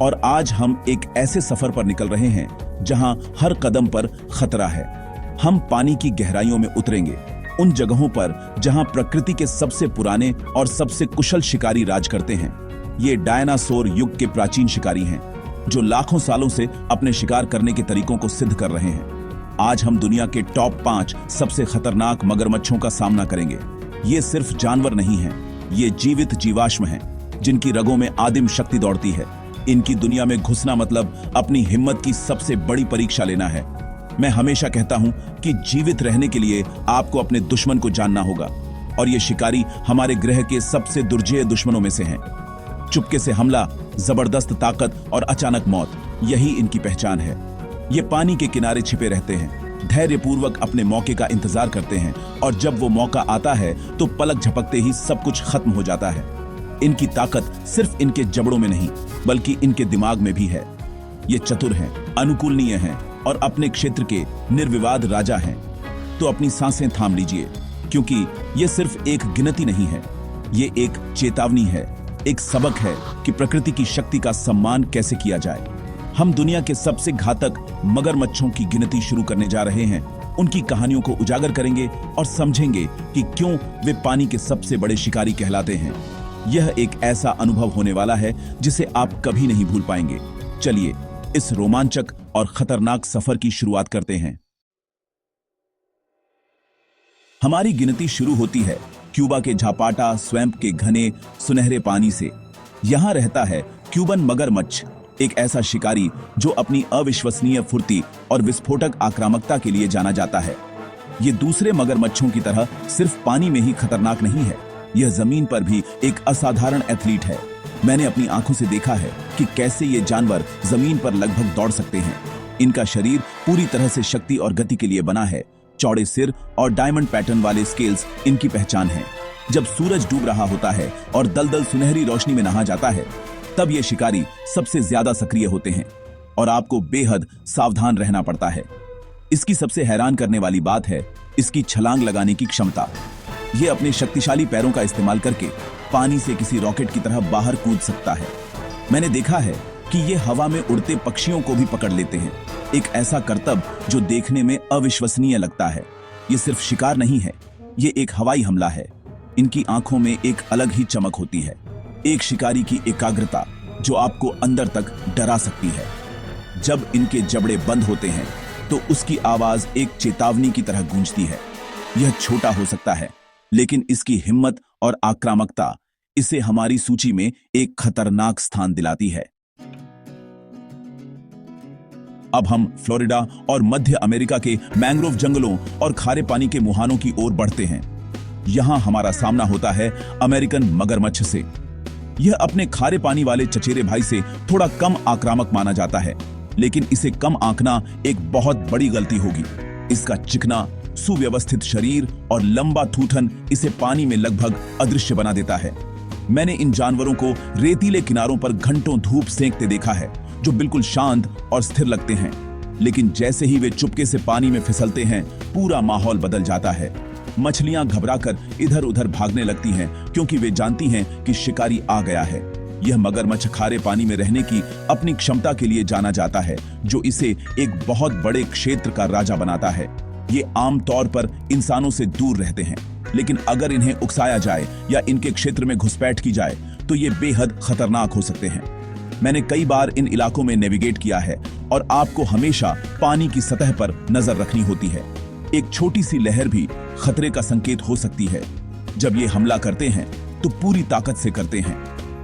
और आज हम एक ऐसे सफर पर निकल रहे हैं जहां हर कदम पर खतरा है। हम पानी की गहराइयों में उतरेंगे, उन जगहों पर जहां प्रकृति के सबसे पुराने और सबसे कुशल शिकारी राज करते हैं। ये डायनासोर युग के प्राचीन शिकारी हैं जो लाखों सालों से अपने शिकार करने के तरीकों को सिद्ध कर रहे हैं। आज हम दुनिया के टॉप 5 सबसे खतरनाक मगरमच्छों का सामना करेंगे। ये सिर्फ जानवर नहीं हैं, ये जीवित जीवाश्म हैं जिनकी रगों में आदिम शक्ति दौड़ती है। इनकी दुनिया में घुसना मतलब अपनी हिम्मत की सबसे बड़ी परीक्षा लेना है। मैं हमेशा कहता हूं कि जीवित रहने के लिए आपको अपने दुश्मन को जानना होगा, और ये शिकारी हमारे ग्रह के सबसे दुर्जेय दुश्मनों में से हैं। चुपके से हमला, जबरदस्त ताकत और अचानक मौत, यही इनकी पहचान है। ये पानी के किनारे छिपे रहते हैं, धैर्यपूर्वक अपने मौके का इंतजार करते हैं, और जब वो मौका आता है तो पलक झपकते ही सब कुछ खत्म हो जाता है। इनकी ताकत सिर्फ इनके जबड़ों में नहीं बल्कि इनके दिमाग में भी है। ये चतुर हैं, अनुकूलनीय हैं और अपने क्षेत्र के निर्विवाद राजा हैं। तो अपनी सांसें थाम लीजिए, क्योंकि ये सिर्फ एक गिनती नहीं है, ये एक चेतावनी है, एक सबक है कि प्रकृति की शक्ति का सम्मान कैसे किया जाए। हम दुनिया के सबसे घातक मगरमच्छों की गिनती शुरू करने जा रहे हैं। उनकी कहानियों को उजागर करेंगे और समझेंगे कि क्यों वे पानी के सबसे बड़े शिकारी कहलाते हैं। यह एक ऐसा अनुभव होने वाला है जिसे आप कभी नहीं भूल पाएंगे। चलिए इस रोमांचक और खतरनाक सफर की शुरुआत करते हैं। हमारी गिनती शुरू होती है क्यूबा के झापाटा स्वैम्प के घने सुनहरे पानी से। यहां रहता है क्यूबन मगरमच्छ, एक ऐसा शिकारी जो अपनी अविश्वसनीय फुर्ती और विस्फोटक आक्रामकता के लिए जाना जाता है। ये दूसरे मगरमच्छों की तरह सिर्फ पानी में ही खतरनाक नहीं है, यह जमीन पर भी एक असाधारण एथलीट है। मैंने अपनी आंखों से देखा है कि कैसे ये जानवर जमीन पर लगभग दौड़ सकते हैं। इनका शरीर पूरी तरह से शक्ति और गति के लिए बना है। चौड़े सिर और डायमंड पैटर्न वाले स्केल्स इनकी पहचान है। जब सूरज डूब रहा होता है और दलदल सुनहरी रोशनी में नहा जाता है, तब ये शिकारी सबसे ज्यादा सक्रिय होते हैं और आपको बेहद सावधान रहना पड़ता है। इसकी सबसे हैरान करने वाली बात है इसकी छलांग लगाने की क्षमता। ये अपने शक्तिशाली पैरों का इस्तेमाल करके पानी से किसी रॉकेट की तरह बाहर कूद सकता है। मैंने देखा है कि ये हवा में उड़ते पक्षियों को भी पकड़ लेते हैं, एक ऐसा करतब जो देखने में अविश्वसनीय लगता है। ये सिर्फ शिकार नहीं है, ये एक हवाई हमला है। इनकी आंखों में एक अलग ही चमक होती है, एक शिकारी की एकाग्रता जो आपको अंदर तक डरा सकती है। जब इनके जबड़े बंद होते हैं तो उसकी आवाज एक चेतावनी की तरह गूंजती है। यह छोटा हो सकता है, लेकिन इसकी हिम्मत और आक्रामकता इसे हमारी सूची में एक खतरनाक स्थान दिलाती है। अब हम फ्लोरिडा और मध्य अमेरिका के मैंग्रोव जंगलों और खारे पानी के मुहानों की ओर बढ़ते हैं। यहां हमारा सामना होता है अमेरिकन मगरमच्छ से। यह अपने खारे पानी वाले चचेरे भाई से थोड़ा कम आक्रामक माना जाता है, लेकिन इसे कम आंकना एक बहुत बड़ी गलती होगी। इसका चिकना, सुव्यवस्थित शरीर और लंबा थूथन इसे पानी में लगभग अदृश्य बना देता है। मैंने इन जानवरों को रेतीले किनारों पर घंटों धूप सेंकते देखा है, जो बिल्कुल शांत और स्थिर लगते हैं, लेकिन जैसे ही वे चुपके से पानी में फिसलते हैं, पूरा माहौल बदल जाता है। मछलियां घबराकर इधर उधर भागने लगती हैं, क्योंकि वे जानती हैं कि शिकारी आ गया है। यह मगरमच्छ खारे पानी में रहने की अपनी क्षमता के लिए जाना जाता है, जो इसे एक बहुत बड़े क्षेत्र का राजा बनाता है। ये आमतौर पर इंसानों से दूर रहते हैं, लेकिन अगर इन्हें उकसाया जाए या इनके क्षेत्र में घुसपैठ की जाए तो ये बेहद खतरनाक हो सकते हैं। मैंने कई बार इन इलाकों में नेविगेट किया है और आपको हमेशा पानी की सतह पर नजर रखनी होती है। एक छोटी सी लहर भी खतरे का संकेत हो सकती है। जब ये हमला करते हैं तो पूरी ताकत से करते हैं।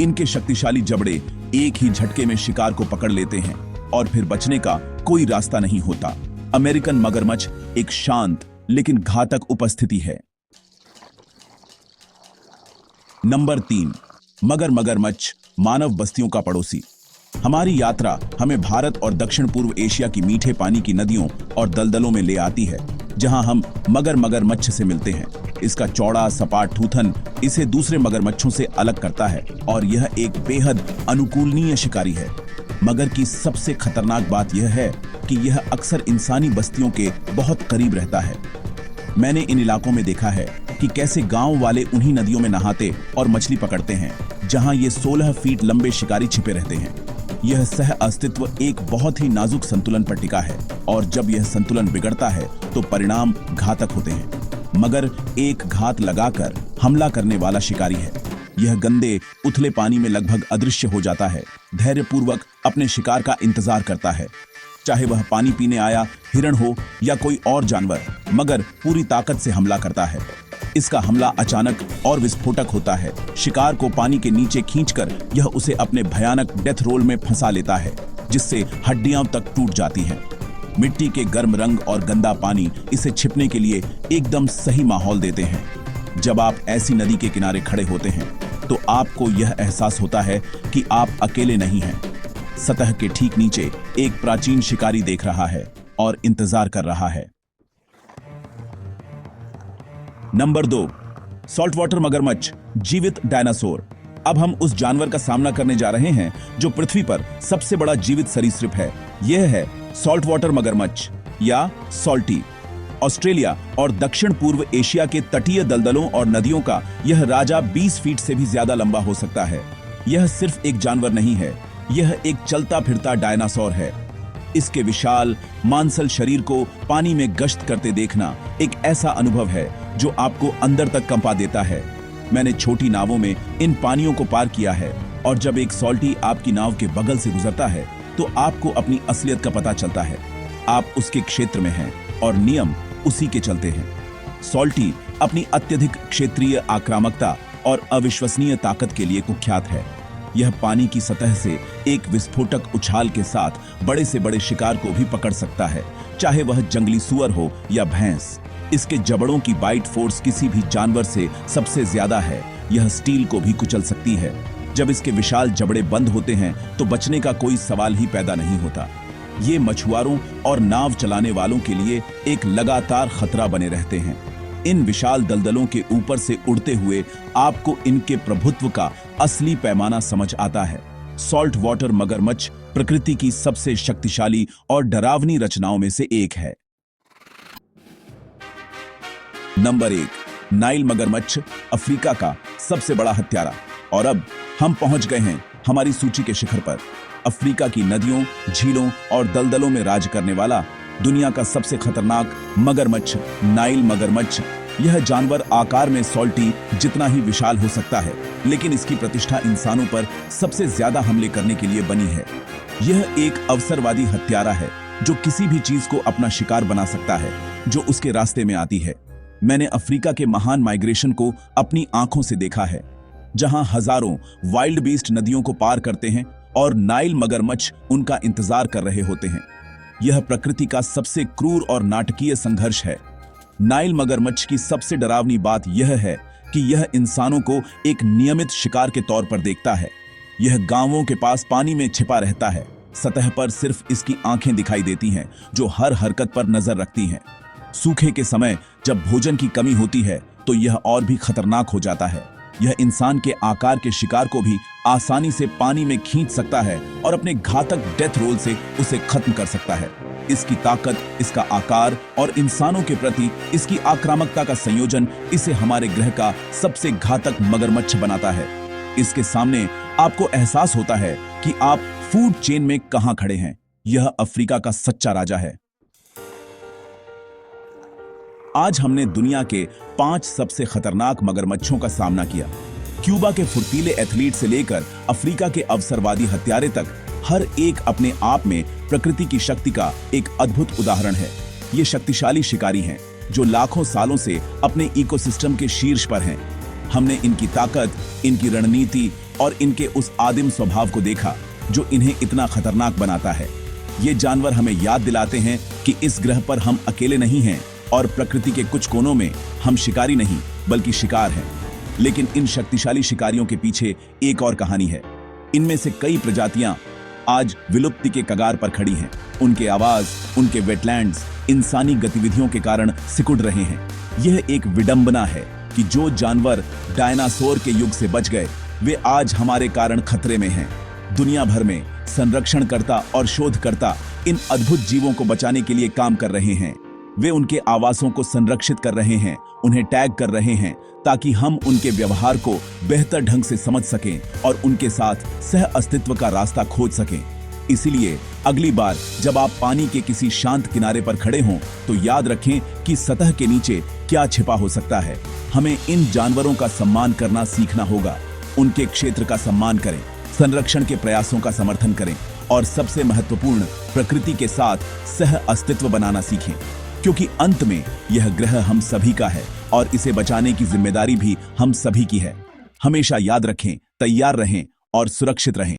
इनके शक्तिशाली जबड़े एक ही झटके में शिकार को पकड़ लेते हैं और फिर बचने का कोई रास्ता नहीं होता। अमेरिकन मगरमच्छ एक शांत लेकिन घातक उपस्थिति है। नंबर 3, मगरमच्छ मानव बस्तियों का पड़ोसी। हमारी यात्रा हमें भारत और दक्षिण पूर्व एशिया की मीठे पानी की नदियों और दलदलों में ले आती है, जहां हम मगरमच्छ से मिलते हैं। इसका चौड़ा सपाट थूथन इसे दूसरे मगरमच्छों से अलग करता है और यह एक बेहद अनुकूलनीय शिकारी है। मगर की सबसे खतरनाक बात यह है कि यह अक्सर इंसानी बस्तियों के बहुत करीब रहता है। मैंने इन इलाकों में देखा है कि कैसे गांव वाले उन्हीं नदियों में नहाते और मछली पकड़ते हैं जहां ये 16 फीट लंबे शिकारी छिपे रहते हैं। यह सह अस्तित्व एक बहुत ही नाजुक संतुलन पर टिका है और जब यह संतुलन बिगड़ता है तो परिणाम घातक होते हैं। मगर एक घात लगाकर हमला करने वाला शिकारी है। यह गंदे उथले पानी में लगभग अदृश्य हो जाता है, धैर्यपूर्वक अपने शिकार का इंतजार करता है, चाहे वह पानी पीने आया हिरण हो या कोई और जानवर, मगर पूरी ताकत से हमला करता है। इसका हमला अचानक और विस्फोटक होता है। शिकार को पानी के नीचे खींचकर यह उसे अपने भयानक डेथ रोल में फंसा लेता है, जिससे हड्डियां तक टूट जाती हैं। मिट्टी के गर्म रंग और गंदा पानी इसे छिपने के लिए एकदम सही माहौल देते हैं। जब आप ऐसी नदी के किनारे खड़े होते हैं तो आपको यह एहसास होता है कि आप अकेले नहीं हैं। सतह के ठीक नीचे एक प्राचीन शिकारी देख रहा है और इंतजार कर रहा है। नंबर 2, सॉल्ट वाटर मगरमच्छ, जीवित डायनासोर। अब हम उस जानवर का सामना करने जा रहे हैं जो पृथ्वी पर सबसे बड़ा जीवित सरीसृप है। यह है सॉल्ट वाटर मगरमच्छ या सॉल्टी। ऑस्ट्रेलिया और दक्षिण पूर्व एशिया के तटीय दलदलों और नदियों का यह राजा 20 फीट से भी ज्यादा लंबा हो सकता है। यह सिर्फ एक जानवर नहीं है, यह एक चलता फिरता डायनासोर है। इसके विशाल मांसल शरीर को पानी में गश्त करते देखना एक ऐसा अनुभव है जो आपको अंदर तक कंपा देता है। मैंने छोटी नावों में इन पानियों को पार किया है और जब एक सॉल्टी आपकी नाव के बगल से गुजरता है तो आपको अपनी असलियत का पता चलता है। आप उसके क्षेत्र में हैं और नियम उसी के चलते हैं। सॉल्टी अपनी अत्यधिक क्षेत्रीय आक्रामकता और अविश्वसनीय ताकत के लिए कुख्यात है। यह पानी की सतह से एक विस्फोटक उछाल के साथ बड़े से बड़े शिकार को भी पकड़ सकता है, चाहे वह जंगली सुअर हो या भैंस। इसके जबड़ों की बाइट फोर्स किसी भी जानवर से सबसे ज्यादा है। यह स्टील को भी कुचल सकती है। जब इसके विशाल जबड़े बंद होते हैं तो बचने का कोई सवाल ही पैदा नहीं होता। ये मछुआरों और नाव चलाने वालों के लिए एक लगातार खतरा बने रहते हैं। इन विशाल दलदलों के ऊपर से उड़ते हुए आपको इनके प्रभुत्व का असली पैमाना समझ आता है। सॉल्ट वाटर मगरमच्छ प्रकृति की सबसे शक्तिशाली और डरावनी रचनाओं में से एक है। नंबर 1, नाइल मगरमच्छ, अफ्रीका का सबसे बड़ा हत्यारा। और अब हम पहुंच गए हैं हमारी सूची के शिखर पर। अफ्रीका की नदियों, झीलों और दलदलों में राज करने वाला दुनिया का सबसे खतरनाक मगरमच्छ, नाइल मगरमच्छ। यह जानवर आकार में सॉल्टी जितना ही विशाल हो सकता है, लेकिन इसकी प्रतिष्ठा इंसानों पर सबसे ज्यादा हमले करने के लिए बनी है। यह एक अवसरवादी हत्यारा है जो किसी भी चीज को अपना शिकार बना सकता है जो उसके रास्ते में आती है। मैंने अफ्रीका के महान माइग्रेशन को अपनी आंखों से देखा है, जहां हजारों वाइल्ड बीस्ट नदियों को पार करते हैं और नाइल मगरमच्छ उनका इंतजार कर रहे होते हैं। यह प्रकृति का सबसे क्रूर और नाटकीय संघर्ष है। नाइल मगरमच्छ की सबसे डरावनी बात यह है कि यह इंसानों को एक नियमित शिकार के तौर पर देखता है। यह गांवों के पास पानी में छिपा रहता है। सतह पर सिर्फ इसकी आंखें दिखाई देती हैं जो हर हरकत पर नजर रखती हैं। सूखे के समय जब भोजन की कमी होती है तो यह और भी खतरनाक हो जाता है। यह इंसान के आकार के शिकार को भी आसानी से पानी में खींच सकता है और अपने घातक डेथ रोल से उसे खत्म कर सकता है। इसकी ताकत, इसका आकार और इंसानों के प्रति इसकी आक्रामकता का संयोजन इसे हमारे ग्रह का सबसे घातक मगरमच्छ बनाता है। इसके सामने आपको एहसास होता है कि आप फूड चेन में कहां खड़े हैं। यह अफ्रीका का सच्चा राजा है। आज हमने दुनिया के 5 सबसे खतरनाक मगरमच्छों का सामना किया। क्यूबा के फुर्तीले एथलीट से लेकर अफ्रीका के अवसरवादी हत्यारे तक, हर एक अपने आप में प्रकृति की शक्ति का एक अद्भुत उदाहरण है। ये शक्तिशाली शिकारी हैं जो लाखों सालों से अपने इकोसिस्टम के शीर्ष पर हैं। हमने इनकी ताकत, इनकी रणनीति और इनके उस आदिम स्वभाव को देखा जो इन्हें इतना खतरनाक बनाता है। ये जानवर हमें याद दिलाते हैं कि इस ग्रह पर हम अकेले नहीं हैं और प्रकृति के कुछ कोनों में हम शिकारी नहीं बल्कि शिकार हैं। लेकिन इन शक्तिशाली शिकारियों के पीछे एक और कहानी है। इनमें से कई प्रजातियां आज विलुप्ति के कगार पर खड़ी हैं। उनके आवाज, उनके वेटलैंड्स इंसानी गतिविधियों के कारण सिकुड़ रहे हैं। यह एक विडंबना है कि जो जानवर डायनासोर के युग से बच गए वे आज हमारे कारण खतरे में हैं। दुनिया भर में संरक्षणकर्ता और शोधकर्ता इन अद्भुत जीवों को बचाने के लिए काम कर रहे हैं। वे उनके आवासों को संरक्षित कर रहे हैं, उन्हें टैग कर रहे हैं ताकि हम उनके व्यवहार को बेहतर ढंग से समझ सकें और उनके साथ सह अस्तित्व का रास्ता खोज सकें। इसीलिए अगली बार जब आप पानी के किसी शांत किनारे पर खड़े हों तो याद रखें कि सतह के नीचे क्या छिपा हो सकता है। हमें इन जानवरों का सम्मान करना सीखना होगा, उनके क्षेत्र का सम्मान करें, संरक्षण के प्रयासों का समर्थन करें और सबसे महत्वपूर्ण प्रकृति के साथ सह अस्तित्व बनाना सीखें, क्योंकि अंत में यह ग्रह हम सभी का है और इसे बचाने की जिम्मेदारी भी हम सभी की है। हमेशा याद रखें, तैयार रहें और सुरक्षित रहें।